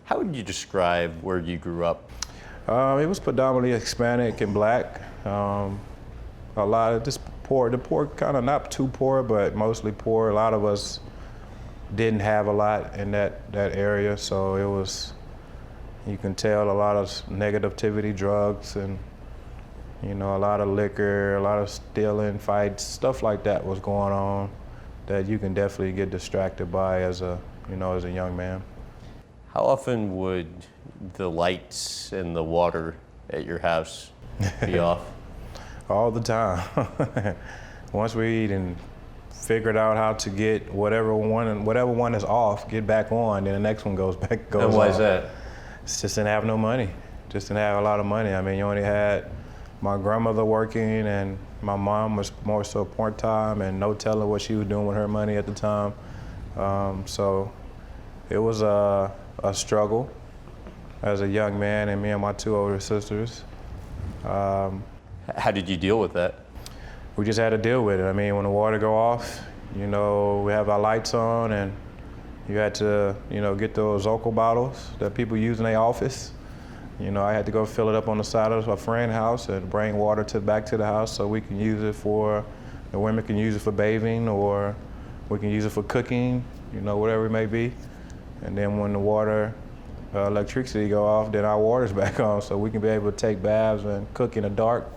How would you describe where you grew up? It was predominantly Hispanic and black. A lot of just poor, the poor kind of not too poor, but mostly poor. A lot of us didn't have a lot in that area, so it was, you can tell, a lot of negativity, drugs, and a lot of liquor, a lot of stealing, fights, stuff like that was going on that you can definitely get distracted by as a young man. How often would the lights and the water at your house be off? All the time. Once we eat and figured out how to get whatever one is off, get back on, then the next one goes off. And why is that? It's just didn't have no money. Just didn't have a lot of money. I mean, you only had my grandmother working, and my mom was more so part-time, and no telling what she was doing with her money at the time. So it was a struggle as a young man, and me and my two older sisters. How did you deal with that? We just had to deal with it. I mean, when the water go off, we have our lights on, and you had to, get those Zocal bottles that people use in their office. I had to go fill it up on the side of a friend's house and bring water back to the house so we can use it the women can use it for bathing, or we can use it for cooking, whatever it may be. And then when the electricity go off, then our water's back on, so we can be able to take baths and cook in the dark,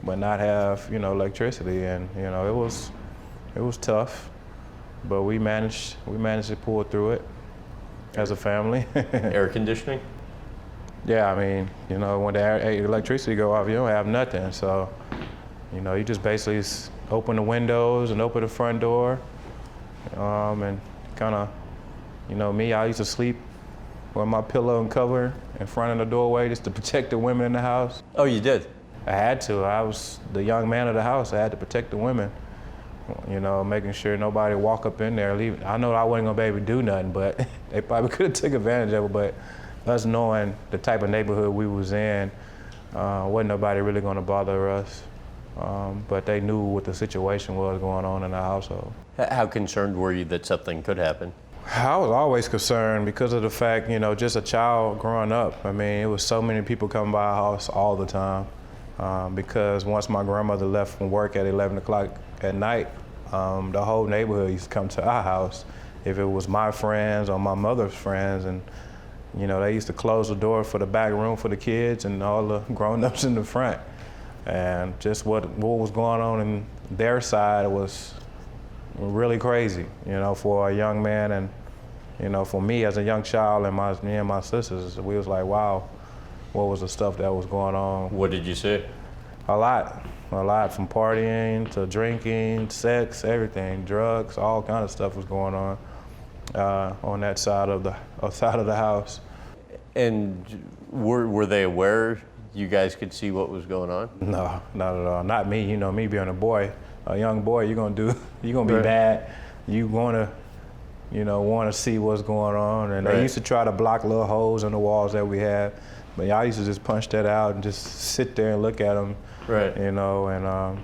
but not have, electricity. And, it was tough, but we managed to pull through it as a family. Air conditioning? Yeah, I mean, when the electricity go off, you don't have nothing. So, you just basically open the windows and open the front door, and kind of, me, I used to sleep with my pillow and cover in front of the doorway just to protect the women in the house. Oh, you did? I had to. I was the young man of the house. I had to protect the women, making sure nobody walk up in there, leave. I know I wasn't gonna be able to do nothing, but they probably could have took advantage of it. But us knowing the type of neighborhood we was in, wasn't nobody really gonna bother us. But they knew what the situation was going on in the household. How concerned were you that something could happen? I was always concerned because of the fact, just a child growing up. I mean, it was so many people coming by our house all the time. Because once my grandmother left from work at 11 o'clock at night, the whole neighborhood used to come to our house. If it was my friends or my mother's friends, and they used to close the door for the back room for the kids and all the grown-ups in the front. And just what was going on in their side was really crazy, for a young man, and for me as a young child, and me and my sisters, we was like, wow, what was the stuff that was going on? What did you see? A lot, from partying to drinking, sex, everything, drugs, all kind of stuff was going on that side of the house. And were they aware you guys could see what was going on? No, not at all. Not me. Me being a young boy, you're gonna be Right. bad. You want to see what's going on. And Right. They used to try to block little holes in the walls that we had, but I used to just punch that out and just sit there and look at them. Right. And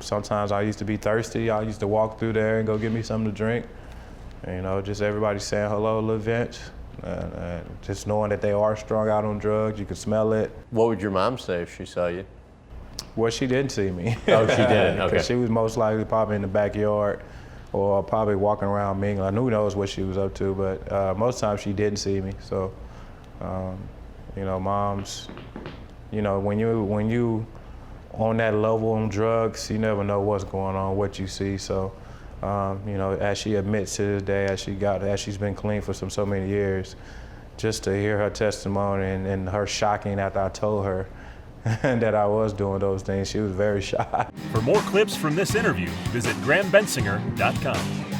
sometimes I used to be thirsty. I used to walk through there and go get me something to drink. Just everybody saying hello, little Vince. And just knowing that they are strung out on drugs, you could smell it. What would your mom say if she saw you? Well, she didn't see me. Oh, she didn't, okay. 'Cause she was most likely probably in the backyard or probably walking around mingling. Who knows what she was up to, but most times she didn't see me. So, moms, when you on that level on drugs, you never know what's going on, what you see. So, as she admits to this day, as she's been clean for so many years, just to hear her testimony and her shocking after I told her that I was doing those things, she was very shocked. For more clips from this interview, visit GrahamBensinger.com.